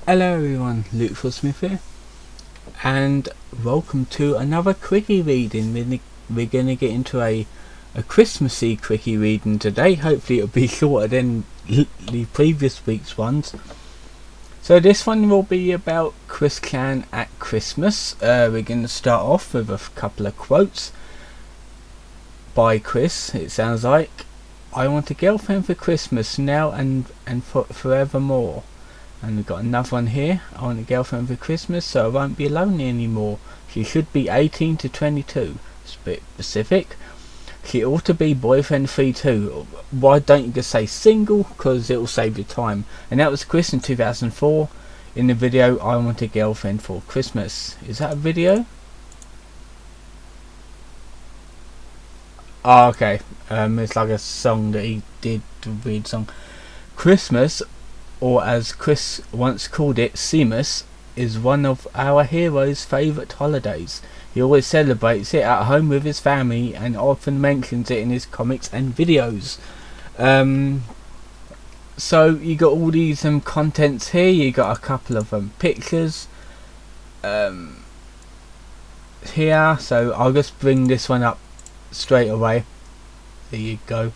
Hello everyone, Luke Smith here, and welcome to another quickie reading. We're going to get into a Christmassy quickie reading today. Hopefully it'll be shorter than the previous week's ones. So this one will be about Chris Clan at Christmas. We're going to start off with a couple of quotes by Chris. It sounds like, "I want a girlfriend for Christmas now and forevermore." And we've got another one here. "I want a girlfriend for Christmas so I won't be alone anymore. She should be 18 to 22. It's a bit specific. She ought to be boyfriend free too. Why don't you just say single? Because it'll save you time." And that was Chris in 2004 in the video "I Want a Girlfriend for Christmas." Is that a video? Oh, okay. It's like a song that he did, a weird song. Christmas, or as Chris once called it, Seamus, is one of our hero's favourite holidays. He always celebrates it at home with his family and often mentions it in his comics and videos. So you got all these contents here. You got a couple of pictures here, so I'll just bring this one up straight away. There you go.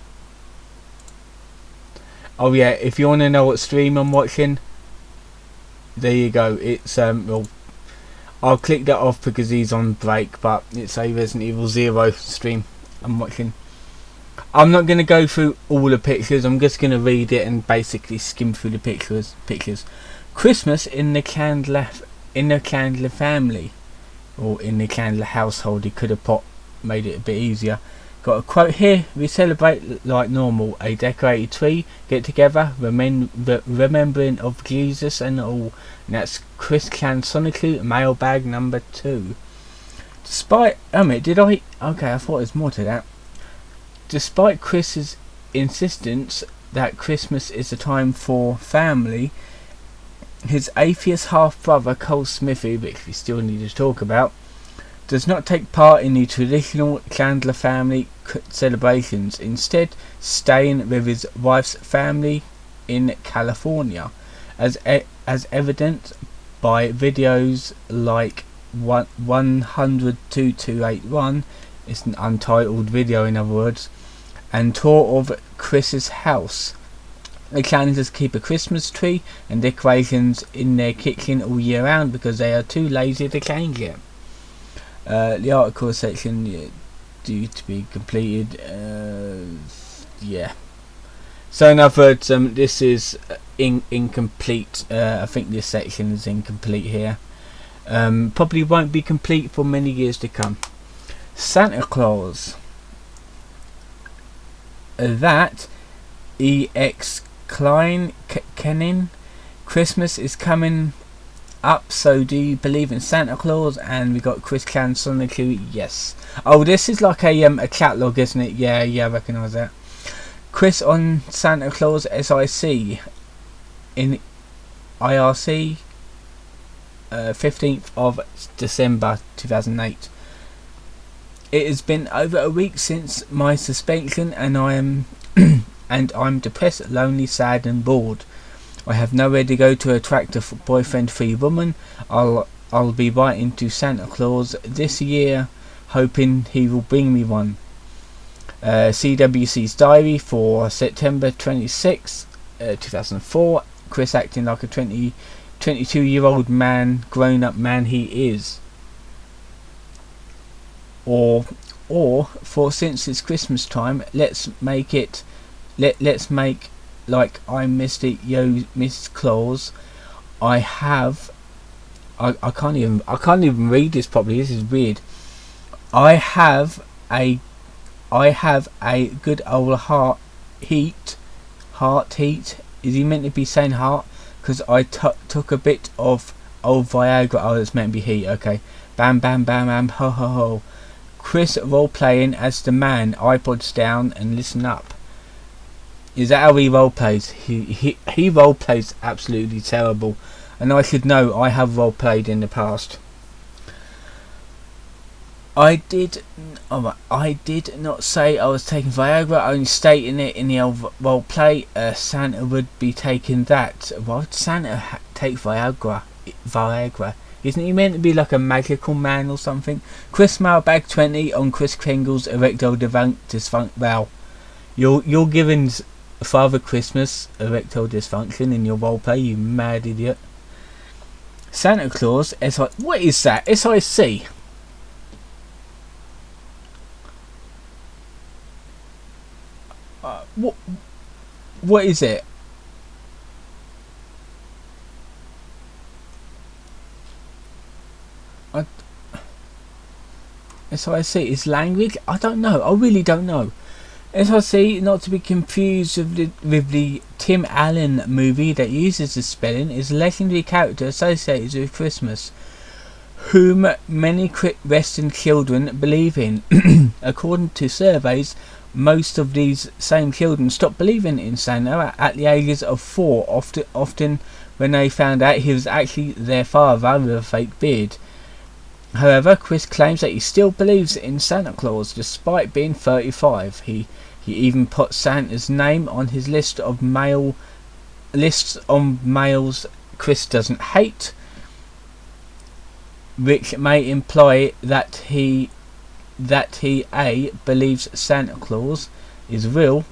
Oh yeah, if you want to know what stream I'm watching, there you go. It's well, I'll click that off because he's on break, but it's a Resident Evil 0 stream I'm watching. I'm not going to go through all the pictures. I'm just going to read it and basically skim through the pictures. Christmas in the Candler family, or in the Candler household. He could have made it a bit easier. Got a quote here: "We celebrate like normal, a decorated tree, get together, remembering of Jesus and all." And that's Chris Clan Sonically, mailbag number 2. Despite, okay, I thought there was more to that. Despite Chris's insistence that Christmas is a time for family, his atheist half-brother Cole Smithy, which we still need to talk about, does not take part in the traditional Chandler family celebrations, instead staying with his wife's family in California, as evident by videos like 1002281, it's an untitled video in other words, and tour of Chris's house. The Clandlers keep a Christmas tree and decorations in their kitchen all year round because they are too lazy to change it. The article section due to be completed. Yeah. So in other words, this is incomplete. I think this section is incomplete here. Probably won't be complete for many years to come. Santa Claus. That EX Klein Kenin. Christmas is coming up, so do you believe in Santa Claus? And we got Chris Clan Sonically, yes. Oh, this is like a catalog, isn't it? Yeah, I recognise that. Chris on Santa Claus SIC in IRC, 15th of December 2008. It has been over a week since my suspension, and I'm depressed, lonely, sad, and bored. I have nowhere to go to attract a boyfriend-free woman. I'll be writing to Santa Claus this year, hoping he will bring me one. CWC's diary for September 26, 2004. Chris acting like a 22-year-old man, grown-up man he is. Or for since it's Christmas time, let's make like I'm Mr. Miss Claus. I can't even read this properly. This is weird. I have a good old heart heat. Is he meant to be saying heart? Because I took a bit of old Viagra. Oh, it's meant to be heat. Okay. Bam, bam, bam, bam. Ho, ho, ho. Chris role playing as the man. iPods down and listen up. Is that how he role plays? He role plays absolutely terrible, and I should know. I have role played in the past. I did not say I was taking Viagra, only stating it in the old role play. Santa would be taking that. Why would Santa take Viagra? Viagra. Isn't he meant to be like a magical man or something? Chris Mailbag 20 on Chris Kringle's erectile dysfunction. Wow. You're giving Father Christmas erectile dysfunction in your role play, you mad idiot. Santa Claus, what is that? SIC? What is it? SIC is language? I don't know. I really don't know. SIC, not to be confused with the Tim Allen movie that uses the spelling, is a legendary character associated with Christmas, whom many Western children believe in. According to surveys, most of these same children stopped believing in Santa at the ages of 4, often when they found out he was actually their father with a fake beard. However, Chris claims that he still believes in Santa Claus despite being 35. He even put Santa's name on his lists of males Chris doesn't hate, which may imply that he A, believes Santa Claus is real,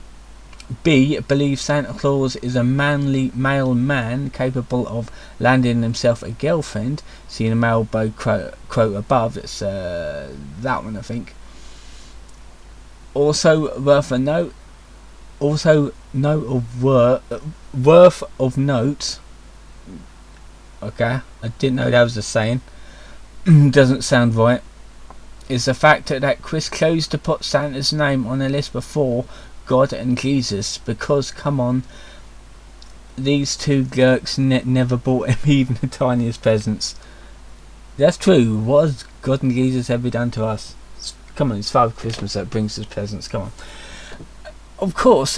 B, believes Santa Claus is a manly male man capable of landing himself a girlfriend. See the mailbag quote above, it's that one I think. Also worth of note, okay, I didn't know that was a saying, doesn't sound right, is the fact that Chris chose to put Santa's name on the list before God and Jesus, because come on, these two jerks never bought him even the tiniest presents. That's true. What has God and Jesus ever done to us? Come on, it's Father Christmas that brings us presents. Come on. Of course,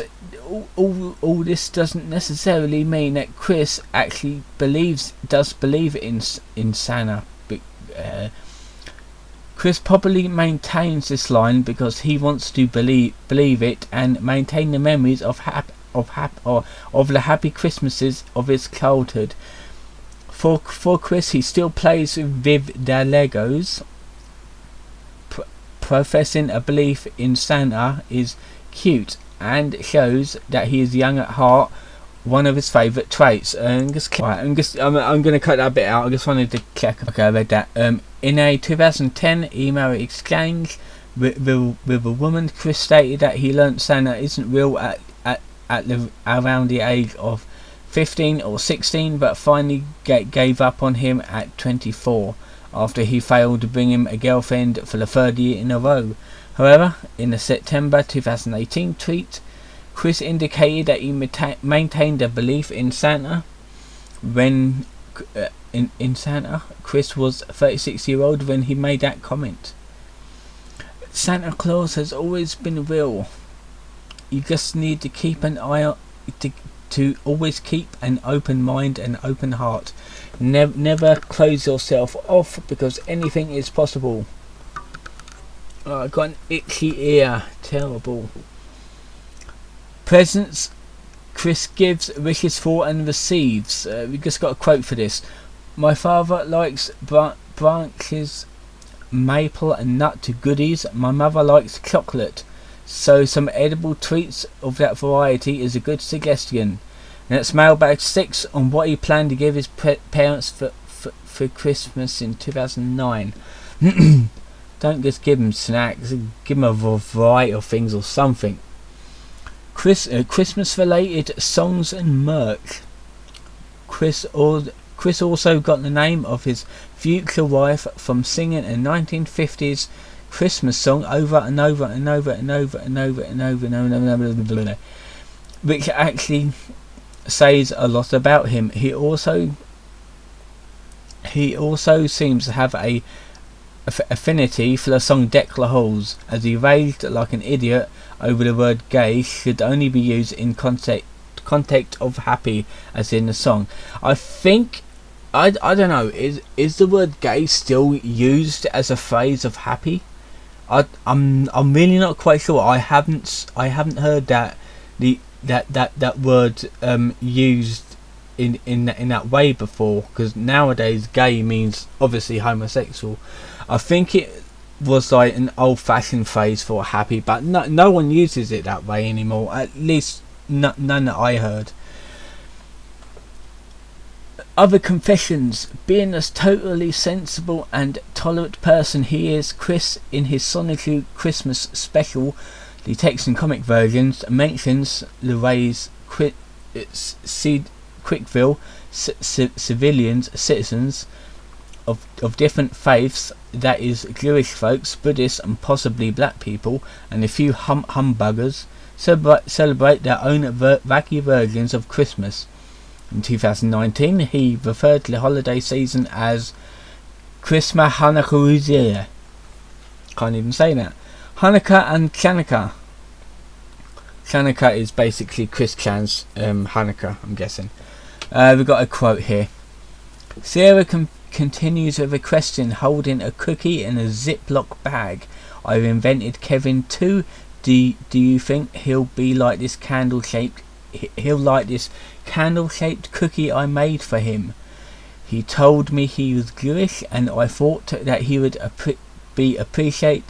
all this doesn't necessarily mean that Chris actually does believe in Santa. Chris probably maintains this line because he wants to believe it and maintain the memories of the happy Christmases of his childhood. For Chris, he still plays with their Legos. Professing a belief in Santa is cute and shows that he is young at heart. One of his favourite traits. I'm going to cut that bit out. I just wanted to check. Okay, I read that. In a 2010 email exchange with a woman, Chris stated that he learnt Santa isn't real at around the age of 15 or 16, but finally gave up on him at 24 after he failed to bring him a girlfriend for the third year in a row. However, in a September 2018 tweet, Chris indicated that he maintained a belief in Santa when in Santa. Chris was 36-year-old when he made that comment. Santa Claus has always been real. You just need to keep an eye on to always keep an open mind and open heart. Never close yourself off, because anything is possible. Oh, I got an itchy ear. Terrible. Presents Chris gives, wishes for and receives. We just got a quote for this. My father likes branches, maple and nut goodies. My mother likes chocolate. So some edible treats of that variety is a good suggestion. And that's mailbag 6 on what he planned to give his parents for Christmas in 2009. Don't just give them snacks, give them a variety of things or something. Christmas related songs and merch. Chris also got the name of his future wife from singing a 1950s Christmas song over and over and over and over and over and over and over and over, which actually says a lot about him. He also seems to have a affinity for the song Deck the Halls, as he raged like an idiot over the word gay should only be used in context of happy, as in the song. I think I don't know, is the word gay still used as a phrase of happy? I'm really not quite sure. I haven't heard that that word used in that way before, because nowadays gay means obviously homosexual. I think it was like an old-fashioned phrase for happy, but no one uses it that way anymore, at least none that I heard. Other confessions. Being as totally sensible and tolerant person he is, Chris, in his Sonic Christmas special, the text and comic versions, mentions Lorraine's Quickville citizens of different faiths, that is, Jewish folks, Buddhists, and possibly black people, and a few humbuggers, celebrate their own wacky versions of Christmas. In 2019, he referred to the holiday season as Christmas Hanukkah. Can't even say that. Hanukkah and Chanukah. Chanukah is basically Chris Chan's Hanukkah, I'm guessing. We've got a quote here. Sarah continues with a question, holding a cookie in a Ziploc bag. I've invented Kevin too. Do you think he'll be like this candle-shaped? He'll like this candle-shaped cookie I made for him. He told me he was Jewish, and I thought that he would be appropriate.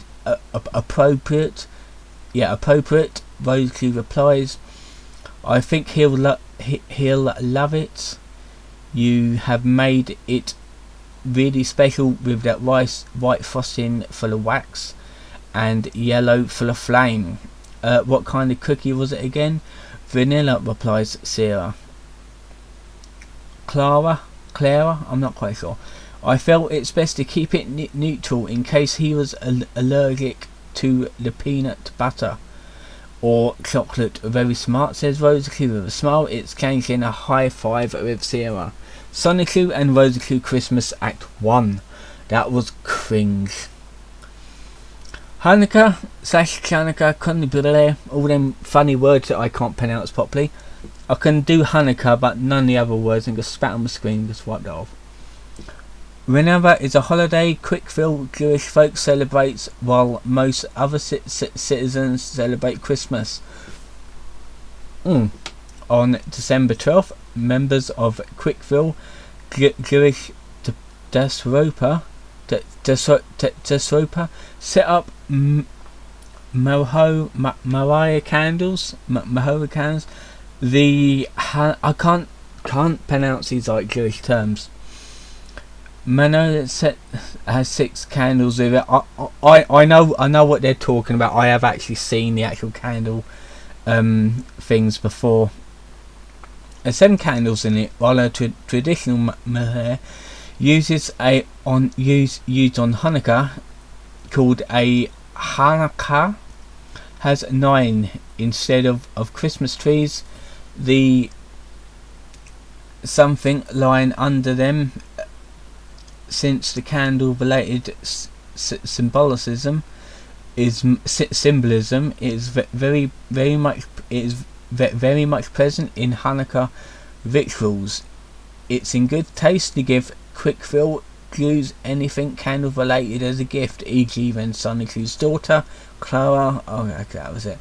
Rosalie replies, I think he'll love it. You have made it really special with that white frosting full of wax and yellow full of flame. What kind of cookie was it again? Vanilla, replies Sarah. Clara, I'm not quite sure. I felt it's best to keep it neutral in case he was allergic to the peanut butter or chocolate. Very smart, says Rosalie with a smile. It's changing a high five with Sarah. Sonic and Rosalie Christmas Act 1. That was cringe. Hanukkah / Chanukah, all them funny words that I can't pronounce properly. I can do Hanukkah, but none of the other words, and just spat on the screen, just wiped it off. Whenever is a holiday Quickville Jewish folk celebrates, while most other citizens celebrate Christmas. On December 12th, members of Quickville Jewish diaspora set up Mariah candles. I can't pronounce these like Jewish terms. Mano has 6 candles with it. I know what they're talking about. I have actually seen the actual candle things before. There's 7 candles in it, while a traditional used on Hanukkah, called a Hanukkah, has 9 instead of Christmas trees. The something lying under them, since the candle related symbolism is very much present in Hanukkah rituals. It's in good taste to give Quickville Jews anything candle related as a gift, e.g. when Sonic's daughter Clara, that was it,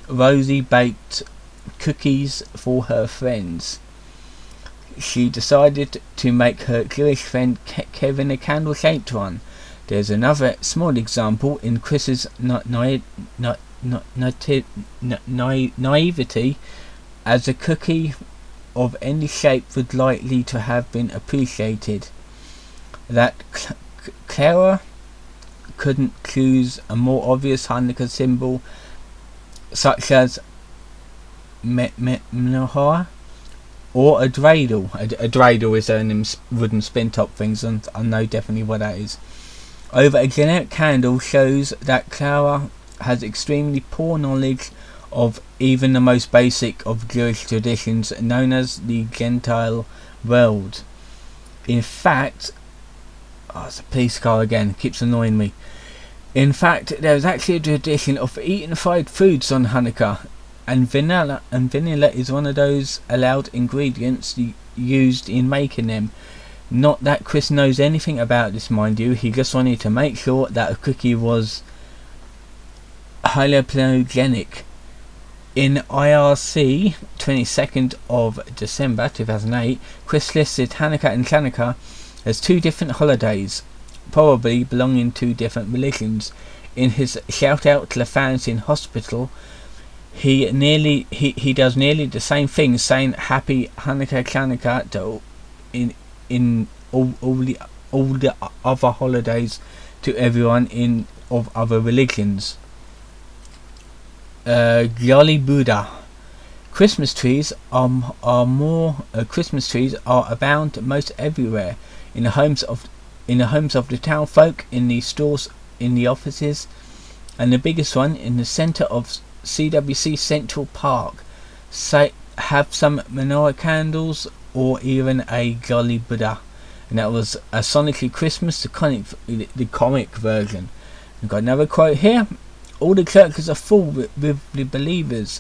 Rosie baked cookies for her friends. She decided to make her Jewish friend Kevin a candle-shaped one. There's another small example in Chris's naivety, as a cookie of any shape would likely to have been appreciated. That Clara couldn't choose a more obvious Hanukkah symbol, such as menorah or a dreidel. A dreidel is them wooden spin top things, and I know definitely what that is. Over a generic candle shows that Clara has extremely poor knowledge of even the most basic of Jewish traditions, known as the Gentile world. In fact, it's a police car again, keeps annoying me. In fact, there is actually a tradition of eating fried foods on Hanukkah, and vanilla is one of those allowed ingredients used in making them. Not that Chris knows anything about this, mind you. He just wanted to make sure that a cookie was hallucinogenic. In IRC 22nd of December 2008, Chris listed Hanukkah and Chanukah as two different holidays, probably belonging to different religions. In his shout out to the fans in hospital, he does nearly the same thing, saying Happy Hanukkah Chanukah in all the other holidays to everyone of other religions. Jolly Buddha. Christmas trees are abound most everywhere, in the homes of the town folk, in the stores, in the offices, and the biggest one in the centre of CWC Central Park. Have some menorah candles or even a Jolly Buddha. And that was a Sonically Christmas, the comic version. We've got another quote here. All the churches are full with the believers,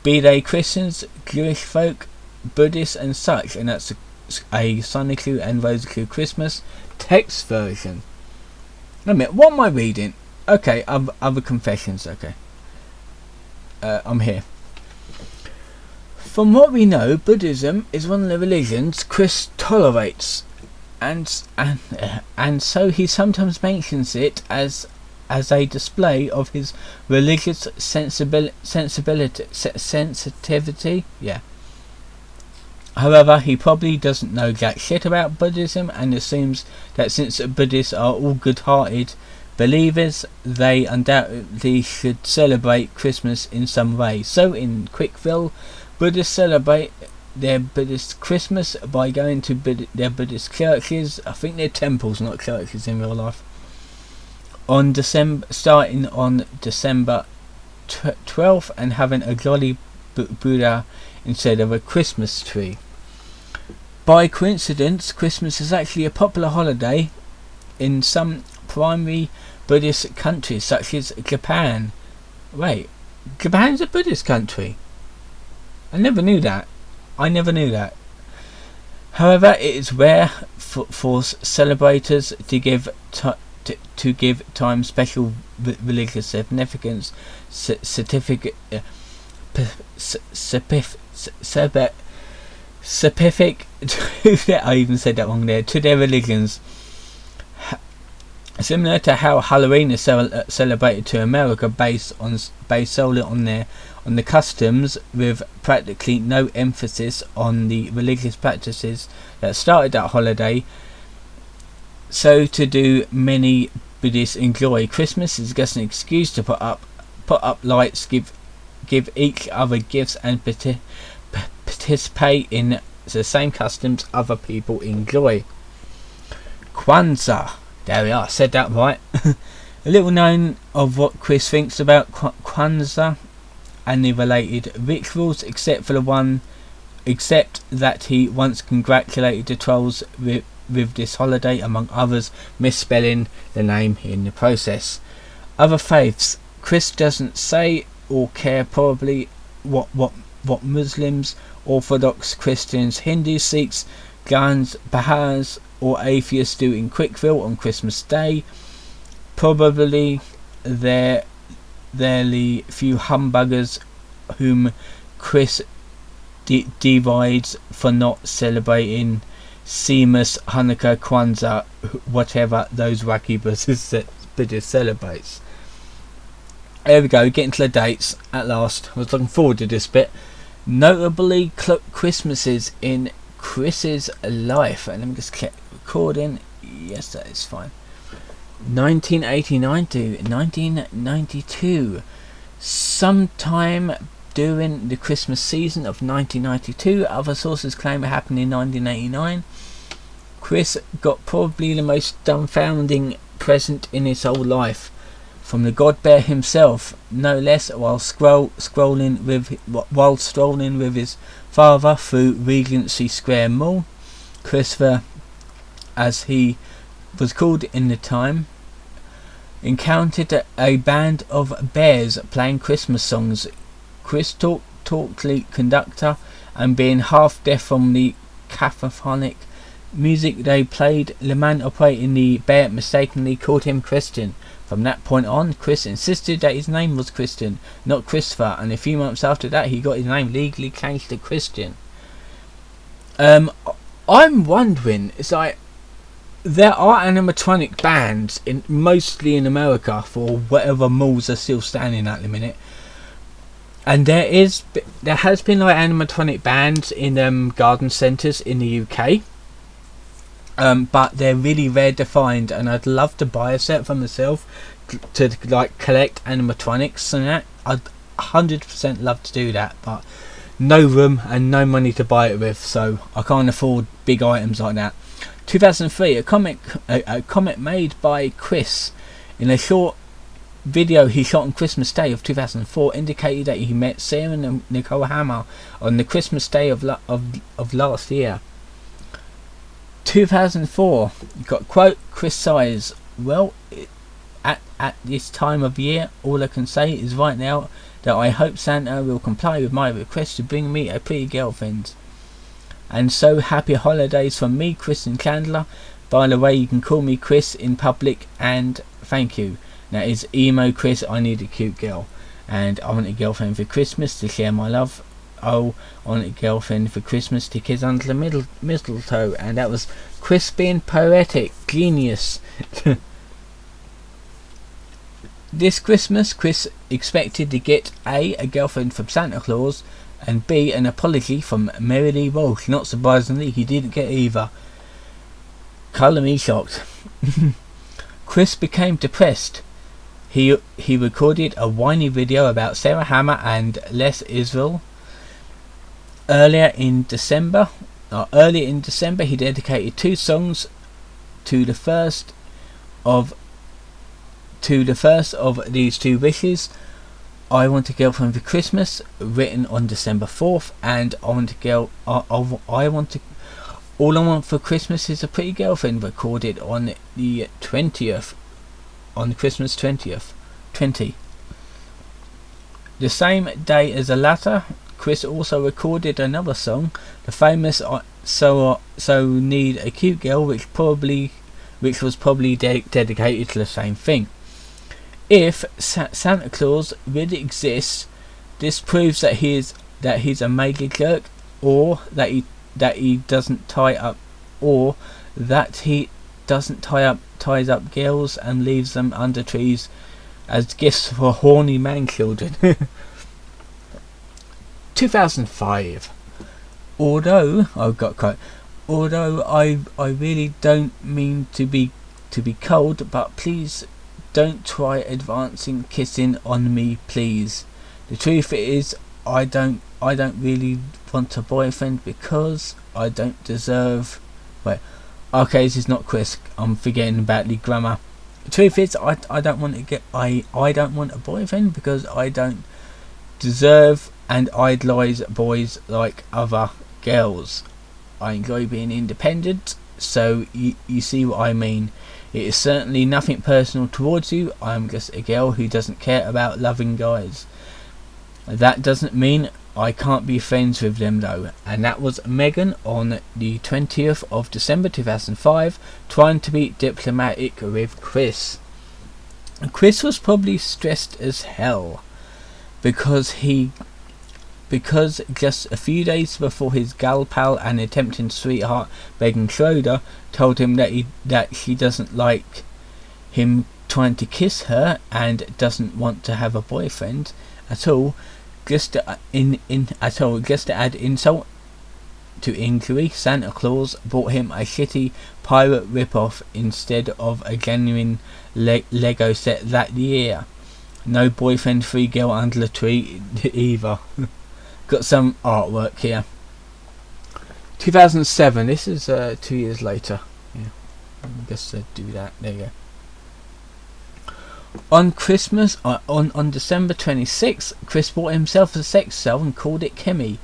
be they Christians, Jewish folk, Buddhists and such. And that's a Sonically and Rosically Christmas text version. Wait a minute, what am I reading? Okay, other confessions, okay. I'm here. From what we know, Buddhism is one of the religions Chris tolerates, and so he sometimes mentions it as a display of his religious sensitivity. Yeah. However, he probably doesn't know jack shit about Buddhism and assumes that since Buddhists are all good-hearted believers, they undoubtedly should celebrate Christmas in some way. So in Quickville, Buddhists celebrate their Buddhist Christmas by going to their Buddhist churches. I think they're temples, not churches in real life. Starting on December 12th and having a Jolly Buddha instead of a Christmas tree. By coincidence, Christmas is actually a popular holiday in some primary Buddhist countries such as Japan. Wait, Japan's a Buddhist country? I never knew that. However, it is rare for celebrators to give time special religious significance, specific I even said that wrong there, to their religions. Similar to how Halloween is celebrated to America, based solely on the customs, with practically no emphasis on the religious practices that started that holiday. So to do many Buddhists enjoy Christmas is just an excuse to put up lights, give each other gifts, and participate in the same customs other people enjoy. Kwanzaa. There we are, said that right. A little known of what Chris thinks about Kwanzaa and the related rituals, except that he once congratulated the trolls with this holiday, among others, misspelling the name in the process. Other faiths. Chris doesn't say or care probably what Muslims, Orthodox Christians, Hindus, Sikhs, Jains, Baha'is or atheists do in Quickville on Christmas Day. Probably there few humbuggers whom Chris divides for not celebrating Seamus, Hanukkah, Kwanzaa, whatever those wacky Buddhists celebrates. There we go, getting to the dates at last. I was looking forward to this bit. Notably Christmases in Chris's life. And let me just click recording. Yes, that is fine. 1989 to 1992. Sometime during the Christmas season of 1992. Other sources claim it happened in 1989. Chris got probably the most dumbfounding present in his whole life from the God Bear himself, no less, while strolling with his father through Regency Square Mall. Christopher, as he was called in the time, encountered a band of bears playing Christmas songs. Chris talked to the conductor, and being half deaf from the cacophonic music they played, the man operating the bear mistakenly called him Christian. From that point on, Chris insisted that his name was Christian, not Christopher, and a few months after that he got his name legally changed to Christian. I'm wondering, it's like, there are animatronic bands mostly in America for whatever malls are still standing at the minute, and there has been like animatronic bands in garden centres in the UK, but they're really rare to find, and I'd love to buy a set for myself to like collect animatronics and that. I'd 100% love to do that, but no room and no money to buy it with, so I can't afford big items like that. 2003, a comic made by Chris in a short video he shot on Christmas Day of 2004 indicated that he met Sarah and Nicole Hammer on the Christmas Day of last year. 2004, you got quote, Chris sighs, well, at this time of year, all I can say is right now that I hope Santa will comply with my request to bring me a pretty girlfriend. And so happy holidays from me, Chris and Chandler. By the way, you can call me Chris in public, and thank you. That is emo Chris, I need a cute girl, and I want a girlfriend for Christmas to share my love. Oh, I want a girlfriend for Christmas to kiss under the mistletoe. And that was Chris being poetic, genius. This Christmas, Chris expected to get A girlfriend from Santa Claus, and B, an apology from Mary Lee Walsh. Not surprisingly, he didn't get either. Colour me shocked. Chris became depressed. He recorded a whiny video about Sarah Hammer and Les Israel. Earlier in December, he dedicated 2 songs to the first of these 2 wishes. I Want a Girlfriend for Christmas, written on December 4th, and all I want for Christmas is a pretty girlfriend, recorded on the 20th, on Christmas 20. The same day as the latter, Chris also recorded another song, the famous So Need a Cute Girl, which was probably dedicated to the same thing. If Santa Claus really exists, this proves that he's a major jerk, or that he doesn't tie up, or that he doesn't ties up girls and leaves them under trees as gifts for horny man children. 2005. Although I really don't mean to be cold, but please don't try advancing kissing on me, please. The truth is, I don't really want a boyfriend because I don't deserve. Wait, okay, this is not Chris. I'm forgetting about the grammar. The truth is, I don't want a boyfriend because I don't deserve and idolize boys like other girls. I enjoy being independent, so you see what I mean. It is certainly nothing personal towards you. I am just a girl who doesn't care about loving guys. That doesn't mean I can't be friends with them though. And that was Megan on the 20th of December 2005, trying to be diplomatic with Chris. Chris was probably stressed as hell because just a few days before his gal pal and attempting sweetheart Megan Schroeder told him that she doesn't like him trying to kiss her and doesn't want to have a boyfriend at all. Just to add insult to injury, Santa Claus bought him a shitty pirate rip-off instead of a genuine Lego set that year. No boyfriend, free girl under the tree either. Got some artwork here. 2007. This is 2 years later. Yeah, I guess I'd do that. There you go. On Christmas, on December 26th, Chris bought himself a sex doll and called it Kimmy.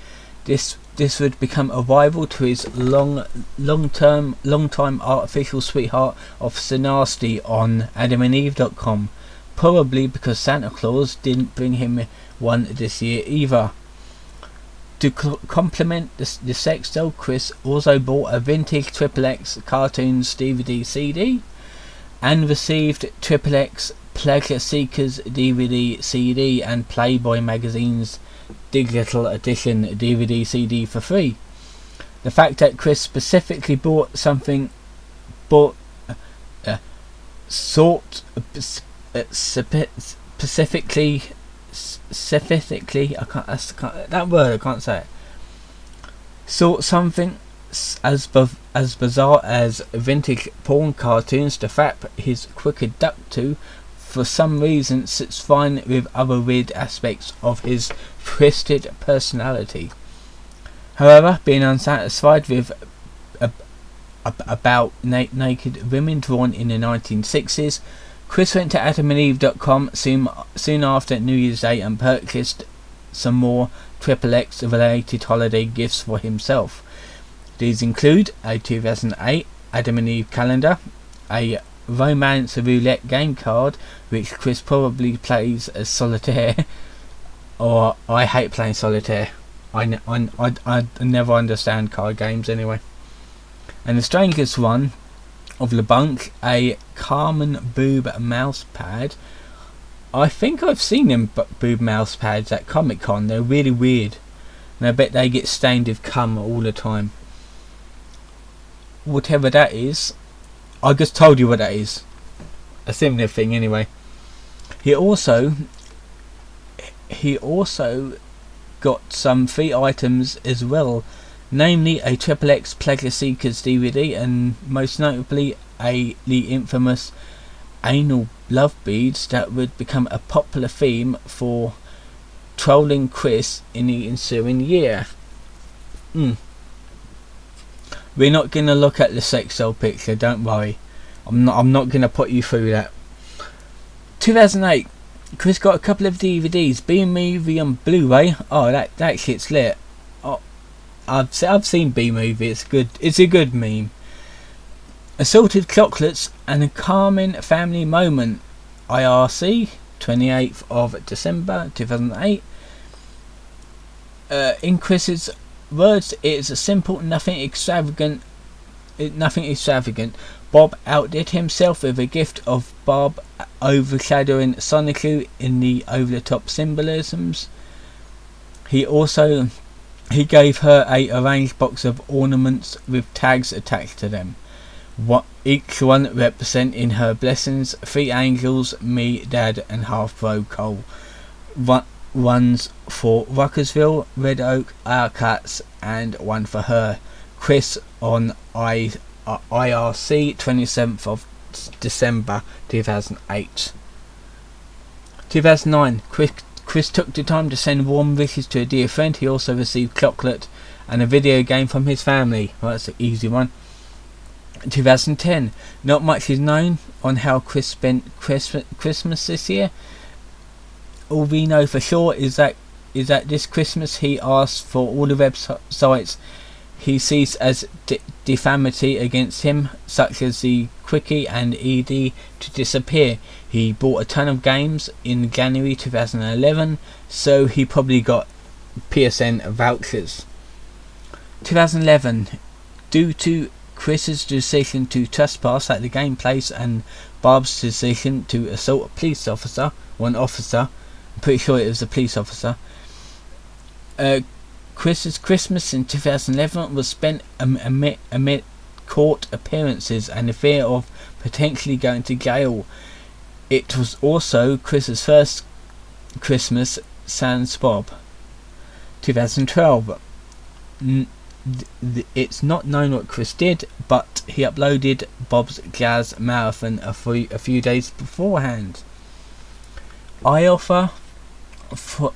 This would become a rival to his long-time artificial sweetheart Officer Nasty on AdamandEve.com. Probably because Santa Claus didn't bring him one this year either. To complement the sex doll, Chris also bought a vintage XXX cartoons DVD CD and received XXX Pleasure Seekers DVD CD and Playboy magazine's digital edition DVD CD for free. The fact that Chris specifically specifically I can't say it. Sought something as bizarre as vintage porn cartoons to fap his crooked duck to, for some reason sits fine with other weird aspects of his twisted personality. However, being unsatisfied with about naked women drawn in the 1960s, Chris went to AdamandEve.com soon after New Year's Day and purchased some more XXX related holiday gifts for himself. These include a 2008 Adam and Eve calendar, a romance roulette game card, which Chris probably plays as solitaire, or I hate playing solitaire. I never understand card games anyway. And the strangest one of the bunch, a Carmen boob mouse pad. I think I've seen them boob mouse pads at Comic-Con. They're really weird, and I bet they get stained with cum all the time. Whatever that is, I just told you what that is. A similar thing anyway. He also got some free items as well, namely a XXX Pleasure Seekers DVD and most notably the infamous anal love beads that would become a popular theme for trolling Chris in the ensuing year. We're not going to look at the sex doll picture, don't worry. I'm not going to put you through that. 2008, Chris got a couple of DVDs, B-Movie on Blu-ray. Oh, that shit's lit. Oh, I've seen B-Movie. It's good. It's a good meme. Assorted Chocolates and a Carmen Family Moment. IRC, 28th of December 2008. In Chris's words, it's a simple, nothing extravagant. Bob outdid himself with a gift of Bob overshadowing Sonichu in the over-the-top symbolisms. He gave her a arranged box of ornaments with tags attached to them, each one representing her blessings: 3 angels, me, Dad, and half-bro Cole. One's for Ruckersville, Red Oak, our cats, and one for her. Chris on IRC, 27th of December 2008. 2009, Chris took the time to send warm wishes to a dear friend. He also received chocolate and a video game from his family. Well, that's an easy one. 2010, not much is known on how Chris spent Christmas this year. All we know for sure is that this Christmas he asked for all the websites he sees as defamatory against him, such as the CWCki and ED, to disappear. He bought a ton of games in January 2011, so he probably got PSN vouchers. 2011, due to Chris's decision to trespass at the game place and Bob's decision to assault a police officer, I'm pretty sure it was a police officer, Chris's Christmas in 2011 was spent amid court appearances and the fear of potentially going to jail. It was also Chris's first Christmas sans Bob. 2012. It's not known what Chris did, but he uploaded Bob's Jazz Marathon a few days beforehand. I offer for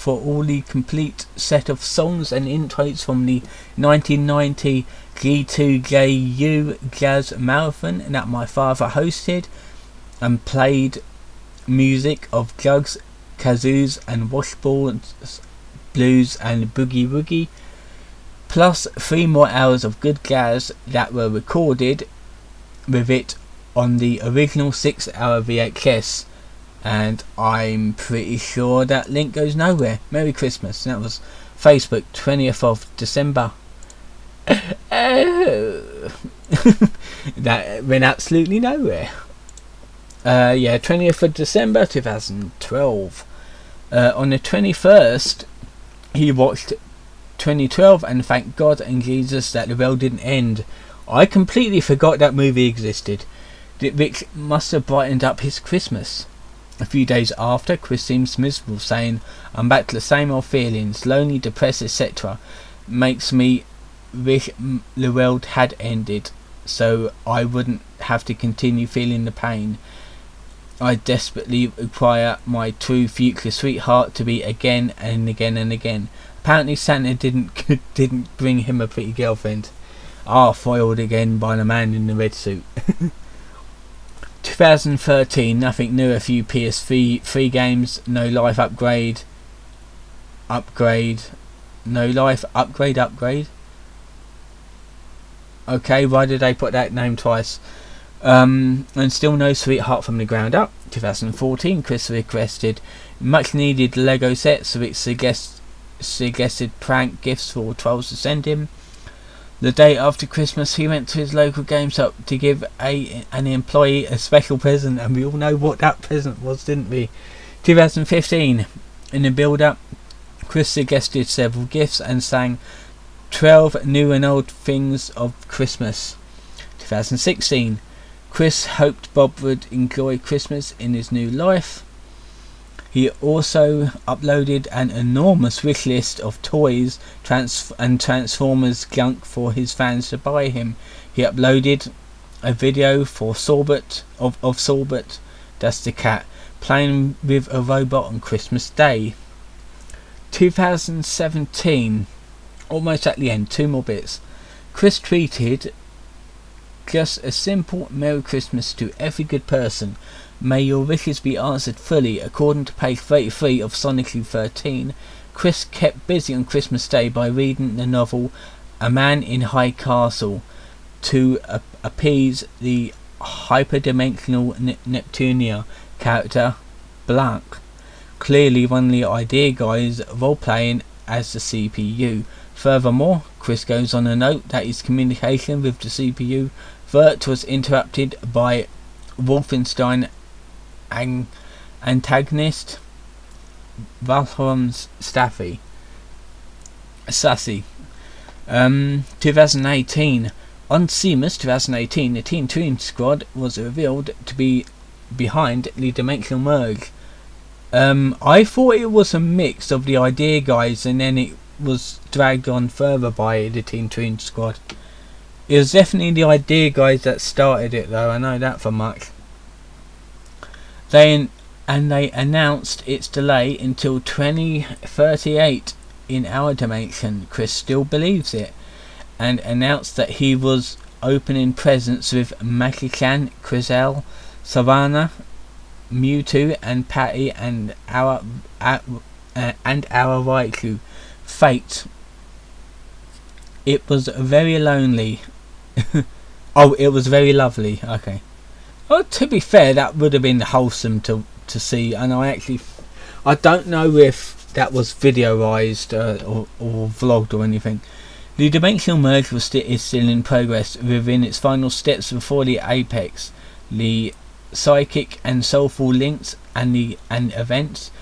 all the complete set of songs and intros from the 1990 G2JU Jazz Marathon that my father hosted and played music of jugs, kazoos and washboards, blues and boogie woogie, plus 3 more hours of good jazz that were recorded with it on the original 6-hour VHS. and I'm pretty sure that link goes nowhere. Merry Christmas. And that was Facebook, 20th of December. Oh. That went absolutely nowhere. 20th of December 2012. On the 21st, he watched 2012 and thanked God and Jesus that the world didn't end. I completely forgot that movie existed, which must have brightened up his Christmas. A few days after, Chris seems miserable, saying, "I'm back to the same old feelings, lonely, depressed, etc. Makes me wish the world had ended, so I wouldn't have to continue feeling the pain. I desperately require my true future sweetheart to be again and again and again." Apparently Santa didn't bring him a pretty girlfriend. Foiled again by the man in the red suit. 2013, nothing new, a few PS3 games, no life upgrade. No life upgrade. Okay, why did they put that name twice? And still no sweetheart from the ground up. 2014, Chris requested much needed Lego sets, which suggested prank gifts for trolls to send him. The day after Christmas, he went to his local game shop to give an employee a special present, and we all know what that present was, didn't we? 2015, in the build-up, Chris suggested several gifts and sang 12 new and old things of Christmas. 2016, Chris hoped Bob would enjoy Christmas in his new life. He also uploaded an enormous wish list of toys and Transformers junk for his fans to buy him. He uploaded a video for Sorbet of Sorbet, that's the cat, playing with a robot on Christmas Day. 2017, almost at the end, 2 more bits. Chris tweeted just a simple Merry Christmas to every good person. May your wishes be answered fully. According to page 33 of Sonically 13, Chris kept busy on Christmas Day by reading the novel A Man in High Castle to appease the hyperdimensional Neptunia character Blanc, clearly one of the idea guys role-playing as the CPU. Furthermore, Chris goes on to note that his communication with the CPU Vert was interrupted by Wolfenstein antagonist Valheim's Sassy. 2018, on CMUS 2018, the Teen Dream Squad was revealed to be behind the Dimensional Merge. I thought it was a mix of the idea guys, and then it was dragged on further by the Teen Dream Squad. It was definitely the idea guys that started it, though. I know that for much. They announced its delay until 2038 in our dimension. Chris still believes it, and announced that he was opening presents with Maki-chan, Krizel, Savannah, Mewtwo, and Patty, and our Raichu. Fate. It was very lonely. Oh, it was very lovely. Okay. Well, to be fair, that would have been wholesome to see, and I don't know if that was videoized or vlogged or anything. The Dimensional Merge is still in progress, within its final steps before the apex. The psychic and soulful links and events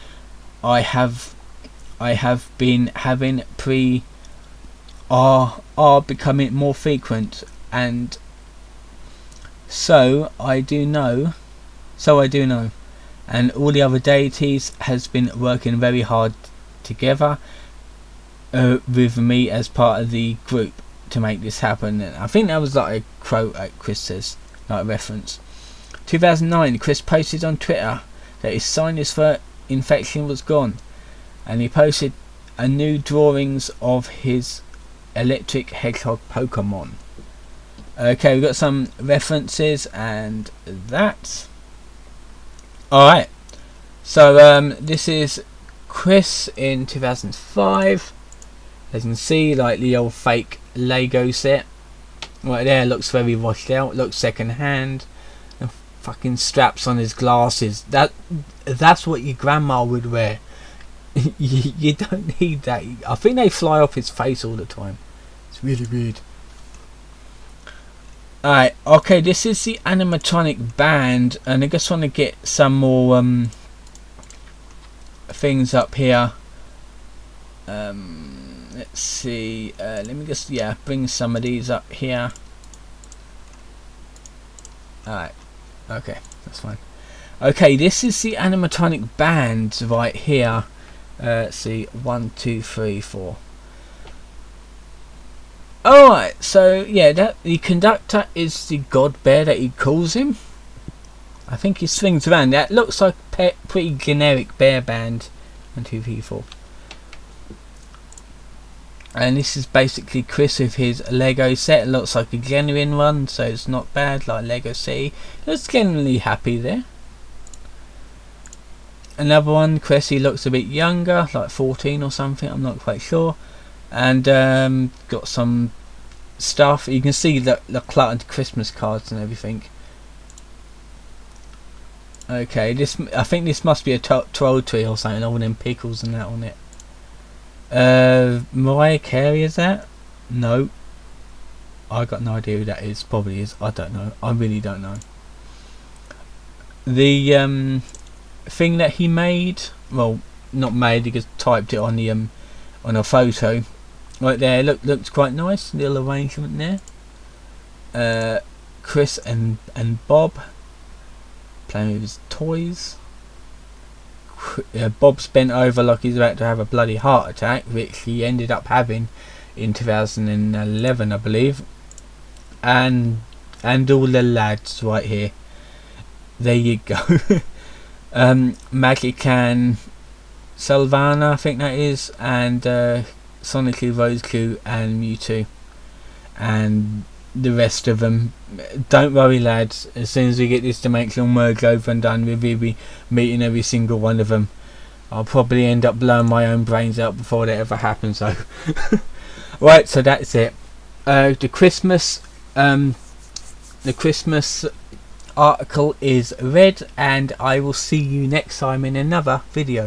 I have been having are becoming more frequent, and so I do know, and all the other deities has been working very hard together with me as part of the group to make this happen. And I think that was like a quote that Chris says, like a reference. 2009, Chris posted on Twitter that his sinus infection was gone, and he posted a new drawings of his electric hedgehog Pokemon. Okay, we've got some references and that. Alright, so this is Chris in 2005. As you can see, like the old fake Lego set right there, looks very washed out, looks second hand. fucking straps on his glasses. That's what your grandma would wear. You don't need that. I think they fly off his face all the time. It's really weird. Alright, okay, this is the animatronic band, and I just want to get some more things up here. Let's see, let me just bring some of these up here. Alright, okay, that's fine. Okay, this is the animatronic band right here. Let's see, 1, 2, 3, 4. Alright, so yeah, that the conductor is the god bear that he calls him. I think he swings around. That looks like a pretty generic bear band. 1, 2, 3, 4. And this is basically Chris with his Lego set. It looks like a genuine one, so it's not bad, like Lego City. Looks generally happy there. Another one, Chris, he looks a bit younger, like 14 or something, I'm not quite sure. And got some stuff. You can see the cluttered Christmas cards and everything. Okay, I think this must be a troll tree or something, all them pickles and that on it. Mariah Carey, is that? No. I got no idea who that is. Probably is. I don't know. I really don't know. The thing that he made, well, not made, he just typed it on the on a photo right there. Looks quite nice. Little arrangement there. Chris and Bob playing with his toys. Bob's bent over like he's about to have a bloody heart attack, which he ended up having in 2011, I believe. And all the lads right here. There you go. Maggie Can, Sylvana, I think that is, and Sonically Rose Q and Mewtwo, and the rest of them. Don't worry, lads, as soon as we get this dimensional merge over and done, we'll be meeting every single one of them. I'll probably end up blowing my own brains out before that ever happens though. Right, so that's it. The Christmas article is read, and I will see you next time in another video.